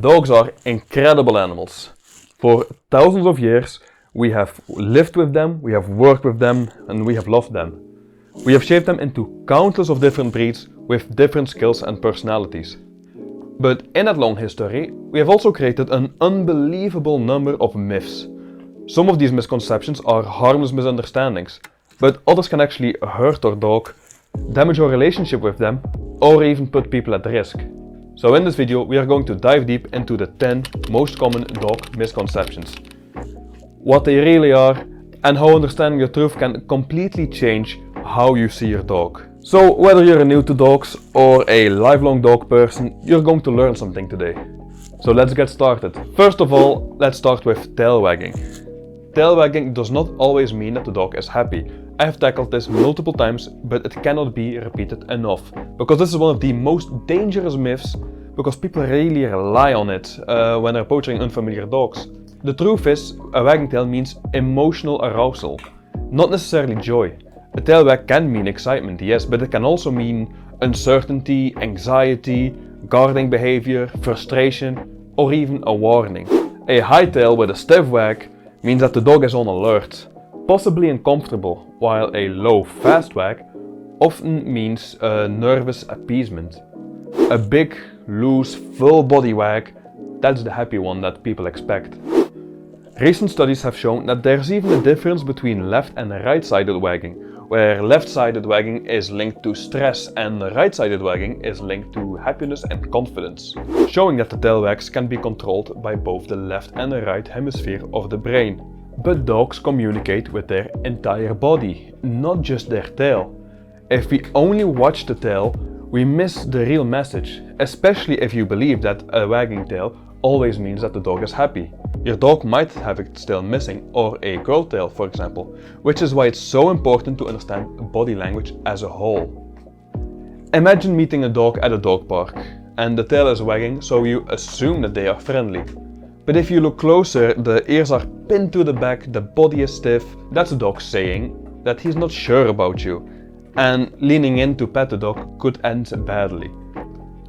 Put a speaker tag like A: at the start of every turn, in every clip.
A: Dogs are incredible animals. For thousands of years, we have lived with them, we have worked with them, and we have loved them. We have shaped them into countless of different breeds with different skills and personalities. But in that long history, we have also created an unbelievable number of myths. Some of these misconceptions are harmless misunderstandings, but others can actually hurt our dog, damage our relationship with them, or even put people at risk. So in this video we are going to dive deep into the 10 most common dog misconceptions. What they really are, and how understanding the truth can completely change how you see your dog. So whether you're new to dogs or a lifelong dog person, you're going to learn something today. So let's get started. First of all, let's start with tail wagging. Tail wagging does not always mean that the dog is happy. I have tackled this multiple times, but it cannot be repeated enough. Because this is one of the most dangerous myths, because people really rely on it when they're approaching unfamiliar dogs. The truth is, a wagging tail means emotional arousal, not necessarily joy. A tail wag can mean excitement, yes, but it can also mean uncertainty, anxiety, guarding behavior, frustration, or even a warning. A high tail with a stiff wag means that the dog is on alert, possibly uncomfortable, while a low, fast wag often means nervous appeasement. A big, loose, full body wag, that's the happy one that people expect. Recent studies have shown that there's even a difference between left and right-sided wagging, where left-sided wagging is linked to stress and right-sided wagging is linked to happiness and confidence, showing that the tail wags can be controlled by both the left and the right hemisphere of the brain. But dogs communicate with their entire body, not just their tail. If we only watch the tail, we miss the real message, especially if you believe that a wagging tail always means that the dog is happy. Your dog might have its tail missing, or a curl tail for example, which is why it's so important to understand body language as a whole. Imagine meeting a dog at a dog park, and the tail is wagging, so you assume that they are friendly. But if you look closer, the ears are pinned to the back, the body is stiff. That's the dog saying that he's not sure about you, and leaning in to pet the dog could end badly.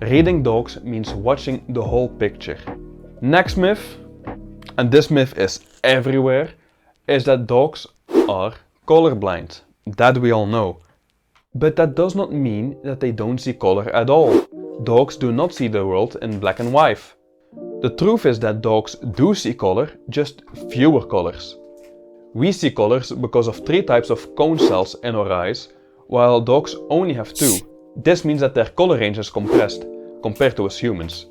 A: Reading dogs means watching the whole picture. Next myth, and this myth is everywhere, is that dogs are colorblind. That we all know. But that does not mean that they don't see color at all. Dogs do not see the world in black and white. The truth is that dogs do see color, just fewer colors. We see colors because of 3 types of cone cells in our eyes, while dogs only have 2. This means that their color range is compressed, compared to us humans,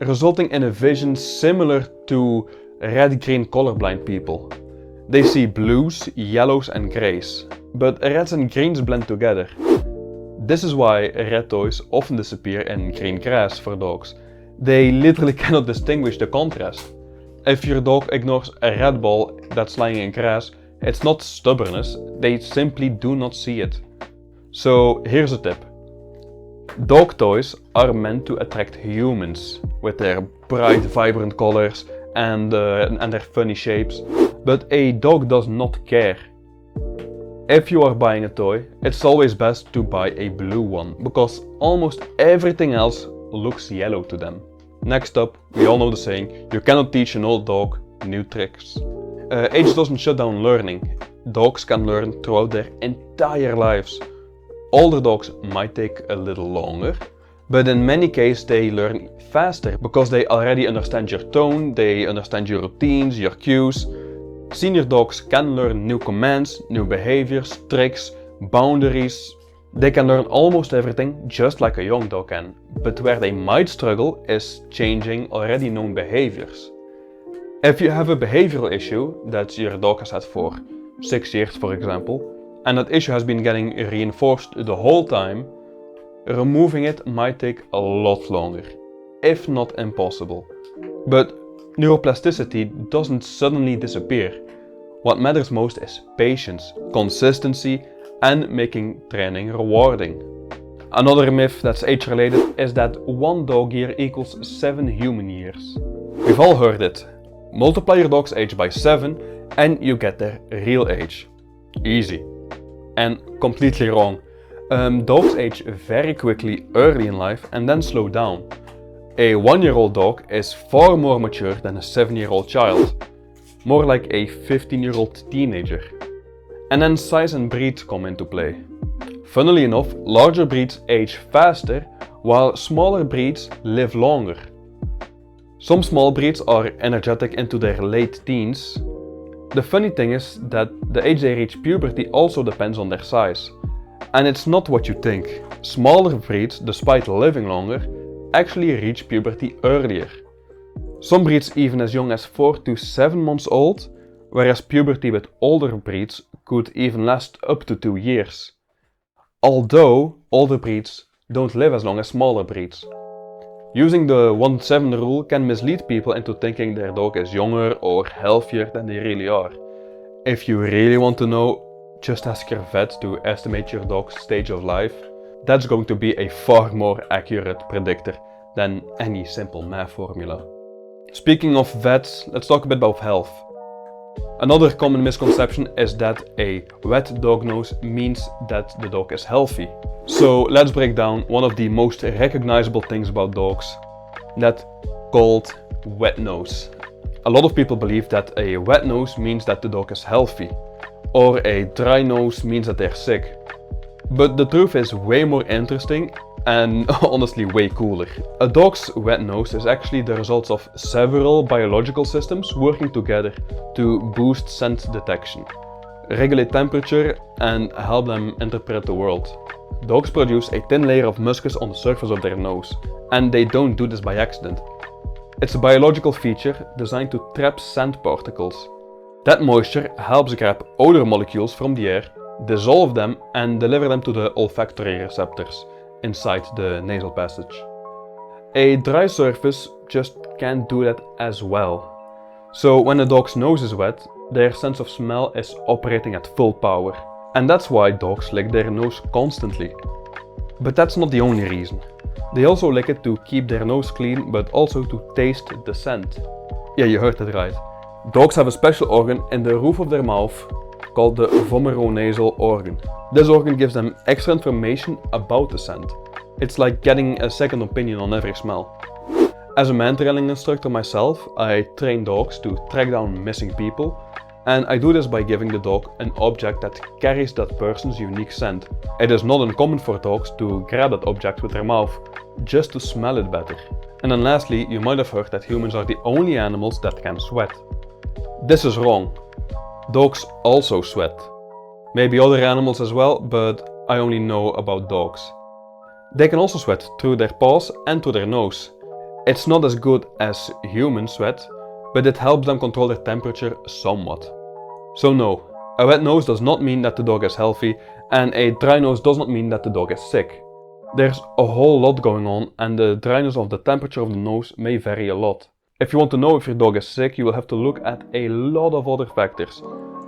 A: resulting in a vision similar to red-green colorblind people. They see blues, yellows and greys, but reds and greens blend together. This is why red toys often disappear in green grass for dogs. They literally cannot distinguish the contrast. If your dog ignores a red ball that's lying in grass, it's not stubbornness, they simply do not see it. So here's a tip. Dog toys are meant to attract humans with their bright, vibrant colors and their funny shapes, but a dog does not care. If you are buying a toy, it's always best to buy a blue one, because almost everything else looks yellow to them. Next up, we all know the saying, you cannot teach an old dog new tricks. Age doesn't shut down learning. Dogs can learn throughout their entire lives. Older dogs might take a little longer, but in many cases they learn faster because they already understand your tone, they understand your routines, your cues. Senior dogs can learn new commands, new behaviors, tricks, boundaries. They can learn almost everything just like a young dog can, but where they might struggle is changing already known behaviors. If you have a behavioral issue that your dog has had for 6 years for example, and that issue has been getting reinforced the whole time, removing it might take a lot longer, if not impossible. But neuroplasticity doesn't suddenly disappear. What matters most is patience, consistency, and making training rewarding. Another myth that's age-related is that 1 dog year equals 7 human years. We've all heard it. Multiply your dog's age by 7 and you get their real age. Easy. And completely wrong. Dogs age very quickly early in life and then slow down. A 1-year-old dog is far more mature than a 7-year-old child, more like a 15-year-old teenager. And then size and breed come into play. Funnily enough, larger breeds age faster, while smaller breeds live longer. Some small breeds are energetic into their late teens. The funny thing is that the age they reach puberty also depends on their size. And it's not what you think. Smaller breeds, despite living longer, actually reach puberty earlier. Some breeds even as young as 4 to 7 months old, whereas puberty with older breeds could even last up to 2 years. Although older breeds don't live as long as smaller breeds. Using the 1-7 rule can mislead people into thinking their dog is younger or healthier than they really are. If you really want to know, just ask your vet to estimate your dog's stage of life. That's going to be a far more accurate predictor than any simple math formula. Speaking of vets, let's talk a bit about health. Another common misconception is that a wet dog nose means that the dog is healthy. So let's break down one of the most recognizable things about dogs, that called wet nose. A lot of people believe that a wet nose means that the dog is healthy, or a dry nose means that they're sick. But the truth is way more interesting and honestly way cooler. A dog's wet nose is actually the result of several biological systems working together to boost scent detection, regulate temperature, and help them interpret the world. Dogs produce a thin layer of mucus on the surface of their nose, and they don't do this by accident. It's a biological feature designed to trap scent particles. That moisture helps grab odor molecules from the air, dissolve them, and deliver them to the olfactory receptors inside the nasal passage. A dry surface just can't do that as well. So when a dog's nose is wet, their sense of smell is operating at full power. And that's why dogs lick their nose constantly. But that's not the only reason. They also lick it to keep their nose clean, but also to taste the scent. Yeah, you heard it right. Dogs have a special organ in the roof of their mouth called the vomeronasal organ. This organ gives them extra information about the scent. It's like getting a second opinion on every smell. As a mantrailing instructor myself, I train dogs to track down missing people, and I do this by giving the dog an object that carries that person's unique scent. It is not uncommon for dogs to grab that object with their mouth, just to smell it better. And then lastly, you might have heard that humans are the only animals that can sweat. This is wrong. Dogs also sweat. Maybe other animals as well, but I only know about dogs. They can also sweat through their paws and through their nose. It's not as good as human sweat, but it helps them control their temperature somewhat. So no, a wet nose does not mean that the dog is healthy, and a dry nose does not mean that the dog is sick. There's a whole lot going on, and the dryness of the temperature of the nose may vary a lot. If you want to know if your dog is sick, you will have to look at a lot of other factors,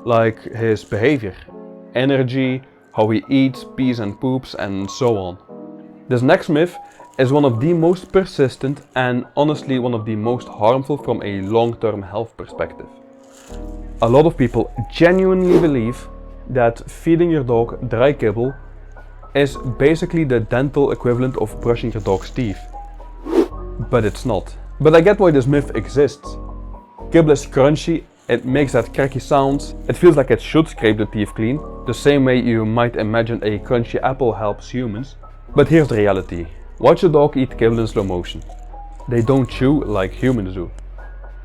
A: like his behavior, energy, how he eats, pees and poops, and so on. This next myth is one of the most persistent and honestly one of the most harmful from a long-term health perspective. A lot of people genuinely believe that feeding your dog dry kibble is basically the dental equivalent of brushing your dog's teeth. But it's not. But I get why this myth exists. Kibble is crunchy, it makes that cracky sound, it feels like it should scrape the teeth clean, the same way you might imagine a crunchy apple helps humans. But here's the reality. Watch a dog eat kibble in slow motion. They don't chew like humans do.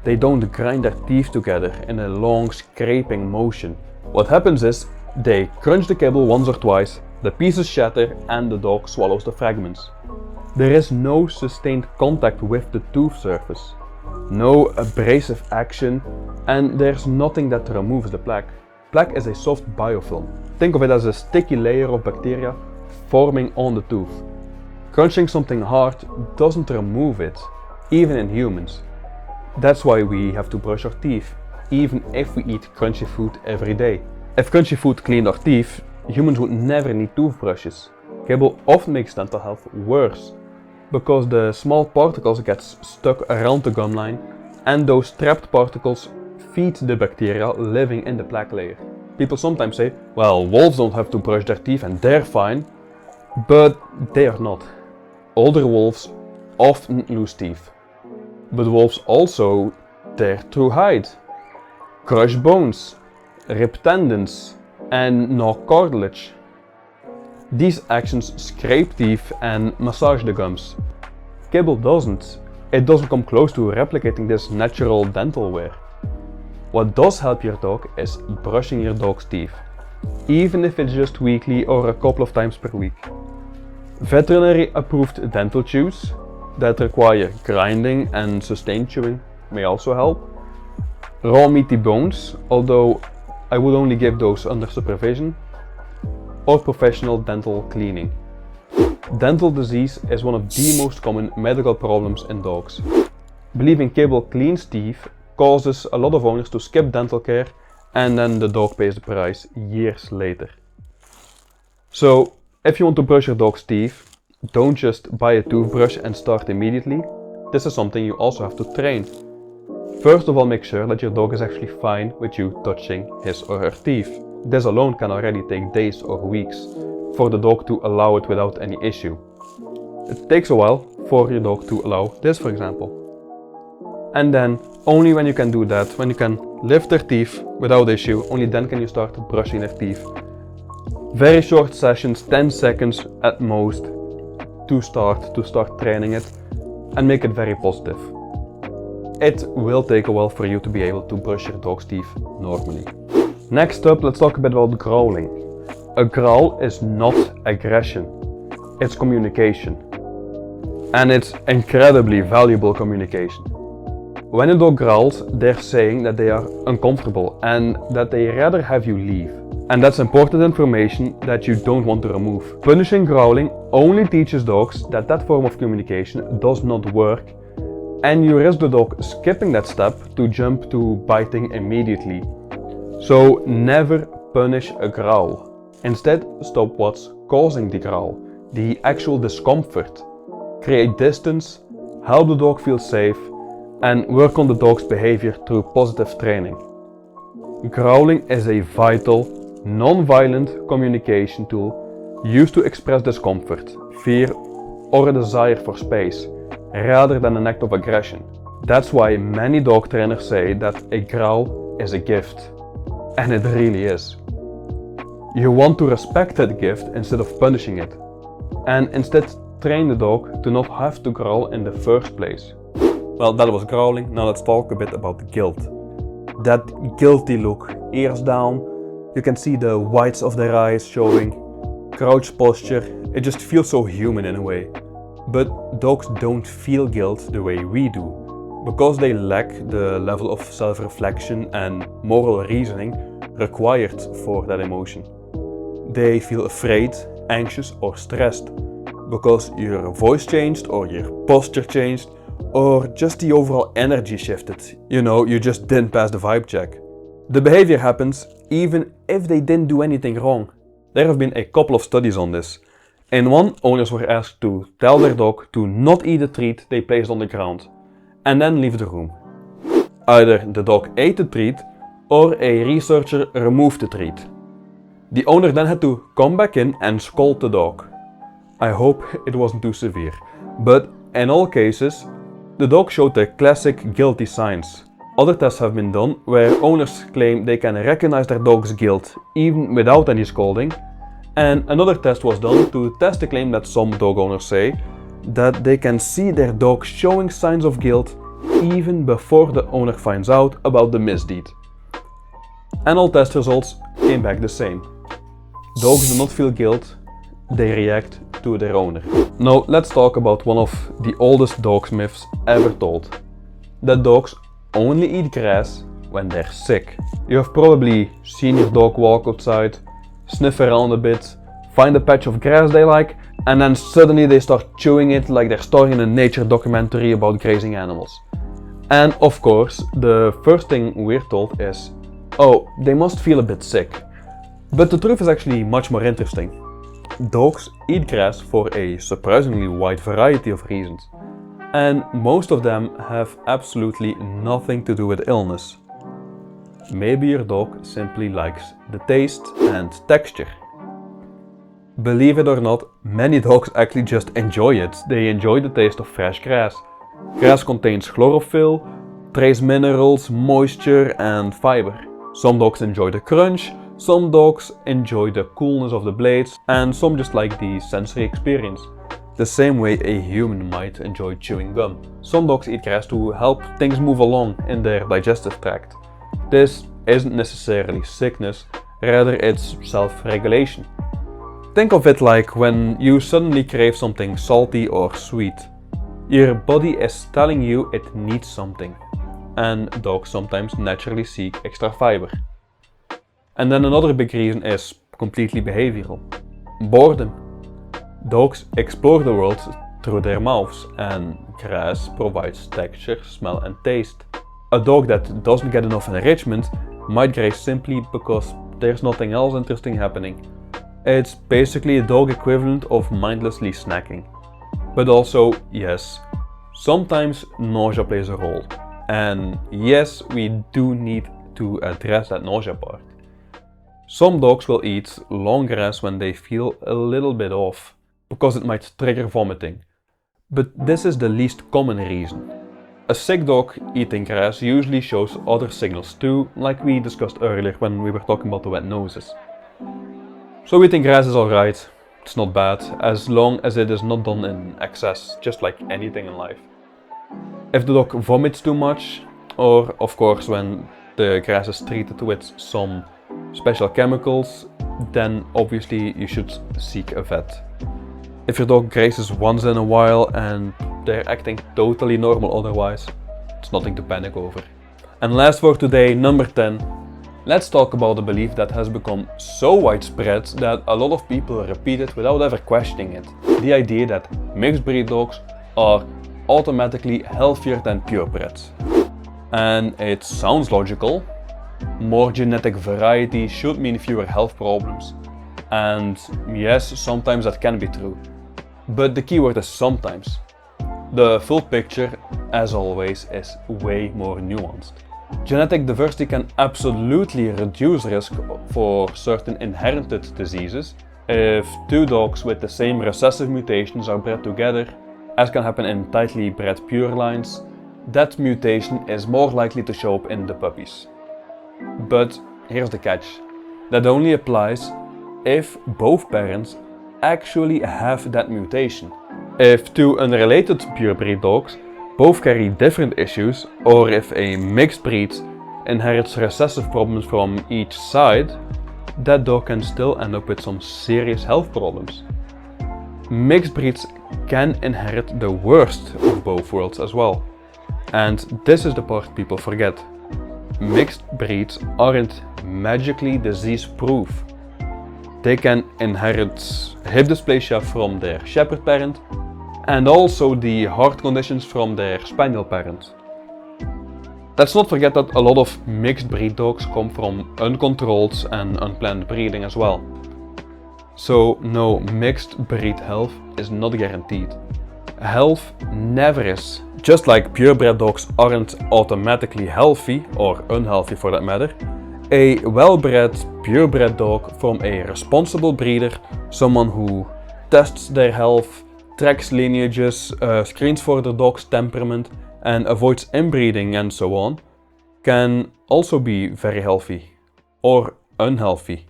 A: They don't grind their teeth together in a long scraping motion. What happens is, they crunch the kibble once or twice, the pieces shatter and the dog swallows the fragments. There is no sustained contact with the tooth surface, no abrasive action, and there's nothing that removes the plaque. Plaque is a soft biofilm. Think of it as a sticky layer of bacteria forming on the tooth. Crunching something hard doesn't remove it, even in humans. That's why we have to brush our teeth, even if we eat crunchy food every day. If crunchy food cleaned our teeth, humans would never need toothbrushes. Kibble often makes dental health worse, because the small particles get stuck around the gum line, and those trapped particles feed the bacteria living in the plaque layer. People sometimes say, well, wolves don't have to brush their teeth and they're fine, but they are not. Older wolves often lose teeth. But wolves also tear through hide, crush bones, rip tendons, and gnaw cartilage. These actions scrape teeth and massage the gums. Kibble doesn't. It doesn't come close to replicating this natural dental wear. What does help your dog is brushing your dog's teeth, even if it's just weekly or a couple of times per week. Veterinary approved dental chews that require grinding and sustained chewing may also help. Raw meaty bones, although I would only give those under supervision, or professional dental cleaning. Dental disease is one of the most common medical problems in dogs. Believing kibble cleans teeth causes a lot of owners to skip dental care, and then the dog pays the price years later. So, if you want to brush your dog's teeth, don't just buy a toothbrush and start immediately. This is something you also have to train. First of all, make sure that your dog is actually fine with you touching his or her teeth. This alone can already take days or weeks for the dog to allow it without any issue. It takes a while for your dog to allow this, for example. And then, only when you can do that, when you can lift their teeth without issue, only then can you start brushing their teeth. Very short sessions, 10 seconds at most, to start training it, and make it very positive. It will take a while for you to be able to brush your dog's teeth normally. Next up, let's talk a bit about growling. A growl is not aggression, it's communication. And it's incredibly valuable communication. When a dog growls, they're saying that they are uncomfortable and that they rather have you leave. And that's important information that you don't want to remove. Punishing growling only teaches dogs that that form of communication does not work, and you risk the dog skipping that step to jump to biting immediately. So never punish a growl. Instead, stop what's causing the growl, the actual discomfort. Create distance, help the dog feel safe, and work on the dog's behavior through positive training. Growling is a vital, non-violent communication tool used to express discomfort, fear, or a desire for space, rather than an act of aggression. That's why many dog trainers say that a growl is a gift. And it really is. You want to respect that gift instead of punishing it, and instead train the dog to not have to growl in the first place. Well, that was growling. Now let's talk a bit about guilt. That guilty look, ears down, you can see the whites of their eyes showing, crouched posture, it just feels so human in a way. But dogs don't feel guilt the way we do, because they lack the level of self-reflection and moral reasoning required for that emotion. They feel afraid, anxious or stressed, because your voice changed or your posture changed, or just the overall energy shifted. You know, you just didn't pass the vibe check. The behavior happens even if they didn't do anything wrong. There have been a couple of studies on this. In one, owners were asked to tell their dog to not eat the treat they placed on the ground, and then leave the room. Either the dog ate the treat, or a researcher removed the treat. The owner then had to come back in and scold the dog. I hope it wasn't too severe, but in all cases, the dog showed the classic guilty signs. Other tests have been done where owners claim they can recognize their dog's guilt even without any scolding, and another test was done to test the claim that some dog owners say that they can see their dog showing signs of guilt even before the owner finds out about the misdeed. And all test results came back the same. Dogs do not feel guilt, they react to their owner. Now let's talk about one of the oldest dog myths ever told. That dogs only eat grass when they're sick. You have probably seen your dog walk outside, sniff around a bit, find a patch of grass they like, and then suddenly they start chewing it like they're starring in a nature documentary about grazing animals. And of course, the first thing we're told is, oh, they must feel a bit sick. But the truth is actually much more interesting. Dogs eat grass for a surprisingly wide variety of reasons, and most of them have absolutely nothing to do with illness. Maybe your dog simply likes the taste and texture. Believe it or not, many dogs actually just enjoy it. They enjoy the taste of fresh grass. Grass contains chlorophyll, trace minerals, moisture and fiber. Some dogs enjoy the crunch, some dogs enjoy the coolness of the blades, and some just like the sensory experience. The same way a human might enjoy chewing gum. Some dogs eat grass to help things move along in their digestive tract. This isn't necessarily sickness, rather it's self-regulation. Think of it like when you suddenly crave something salty or sweet. Your body is telling you it needs something, and dogs sometimes naturally seek extra fiber. And then another big reason is completely behavioral. Boredom. Dogs explore the world through their mouths, and grass provides texture, smell and taste. A dog that doesn't get enough enrichment might graze simply because there's nothing else interesting happening. It's basically a dog equivalent of mindlessly snacking. But also, yes, sometimes nausea plays a role. And yes, we do need to address that nausea part. Some dogs will eat long grass when they feel a little bit off, because it might trigger vomiting. But this is the least common reason. A sick dog eating grass usually shows other signals too, like we discussed earlier when we were talking about the wet noses. So eating grass is alright, it's not bad, as long as it is not done in excess, just like anything in life. If the dog vomits too much, or of course when the grass is treated with some special chemicals, then obviously you should seek a vet. If your dog grazes once in a while and they're acting totally normal otherwise, it's nothing to panic over. And last for today, number 10. Let's talk about a belief that has become so widespread that a lot of people repeat it without ever questioning it. The idea that mixed breed dogs are automatically healthier than purebreds. And it sounds logical. More genetic variety should mean fewer health problems. And yes, sometimes that can be true. But the keyword is sometimes. The full picture, as always, is way more nuanced. Genetic diversity can absolutely reduce risk for certain inherited diseases. If two dogs with the same recessive mutations are bred together, as can happen in tightly bred pure lines, that mutation is more likely to show up in the puppies. But here's the catch. That only applies if both parents actually have that mutation. If two unrelated purebred dogs both carry different issues, or if a mixed breed inherits recessive problems from each side, that dog can still end up with some serious health problems. Mixed breeds can inherit the worst of both worlds as well. And this is the part people forget. Mixed breeds aren't magically disease-proof. They can inherit hip dysplasia from their shepherd parent, and also the heart conditions from their spaniel parent. Let's not forget that a lot of mixed breed dogs come from uncontrolled and unplanned breeding as well. So no, mixed breed health is not guaranteed. Health never is. Just like purebred dogs aren't automatically healthy, or unhealthy for that matter, a well-bred purebred dog from a responsible breeder, someone who tests their health, tracks lineages, screens for the dog's temperament and avoids inbreeding and so on, can also be very healthy or unhealthy.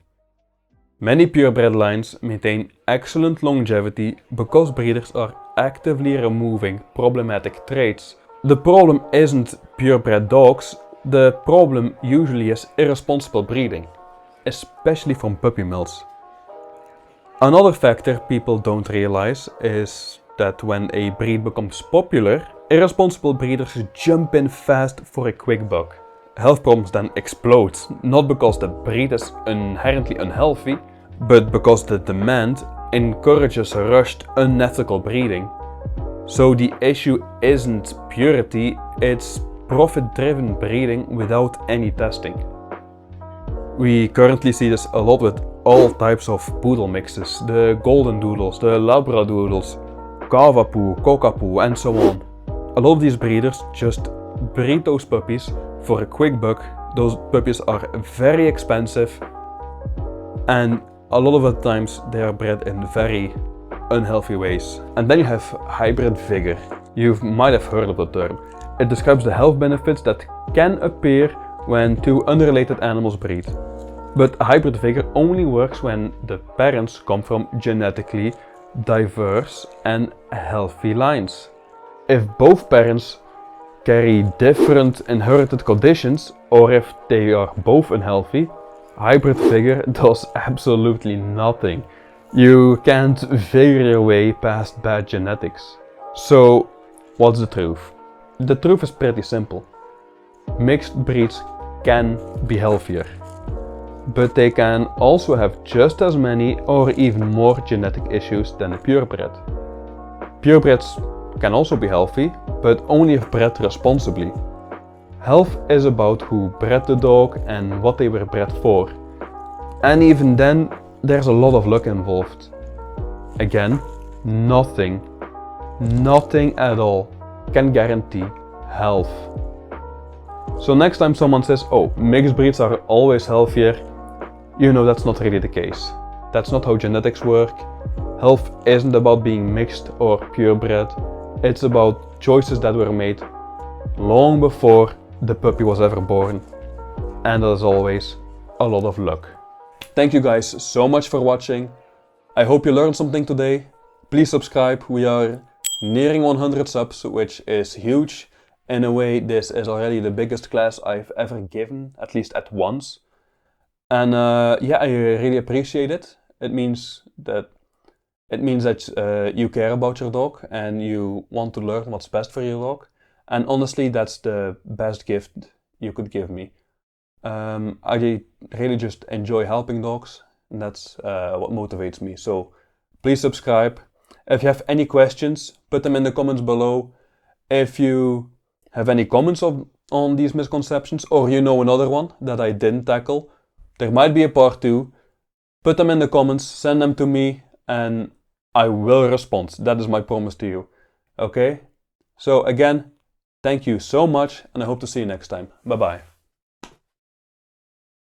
A: Many purebred lines maintain excellent longevity because breeders are actively removing problematic traits. The problem isn't purebred dogs, the problem usually is irresponsible breeding, especially from puppy mills. Another factor people don't realize is that when a breed becomes popular, irresponsible breeders jump in fast for a quick buck. Health problems then explode, not because the breed is inherently unhealthy, but because the demand encourages rushed, unethical breeding. So the issue isn't purity, it's profit-driven breeding without any testing. We currently see this a lot with all types of poodle mixes, the golden doodles, the labradoodles, cavapoo, cockapoo and so on. A lot of these breeders just breed those puppies for a quick buck. Those puppies are very expensive, and a lot of the times they are bred in very unhealthy ways. And then you have hybrid vigor. You might have heard of the term. It describes the health benefits that can appear when two unrelated animals breed. But hybrid vigor only works when the parents come from genetically diverse and healthy lines. If both parents carry different inherited conditions, or if they are both unhealthy, hybrid vigor does absolutely nothing. You can't vigor your way past bad genetics. So, what's the truth? The truth is pretty simple. Mixed breeds can be healthier, but they can also have just as many or even more genetic issues than a purebred. Purebreds can also be healthy, but only if bred responsibly. Health is about who bred the dog and what they were bred for. And even then, there's a lot of luck involved. Again, nothing at all can guarantee health. So next time someone says, oh, mixed breeds are always healthier, you know that's not really the case. That's not how genetics work. Health isn't about being mixed or purebred. It's about choices that were made long before the puppy was ever born. And as always, a lot of luck. Thank you guys so much for watching. I hope you learned something today. Please subscribe. We are nearing 100 subs, which is huge. In a way, this is already the biggest class I've ever given, at least at once. And yeah, I really appreciate it. It means that you care about your dog and you want to learn what's best for your dog. And honestly, that's the best gift you could give me. I really just enjoy helping dogs, and that's what motivates me. So please subscribe. If you have any questions, put them in the comments below. If you have any comments on these misconceptions, or you know another one that I didn't tackle, there might be a part 2. Put them in the comments, send them to me, and I will respond. That is my promise to you. Okay? So again, thank you so much, and I hope to see you next time. Bye bye.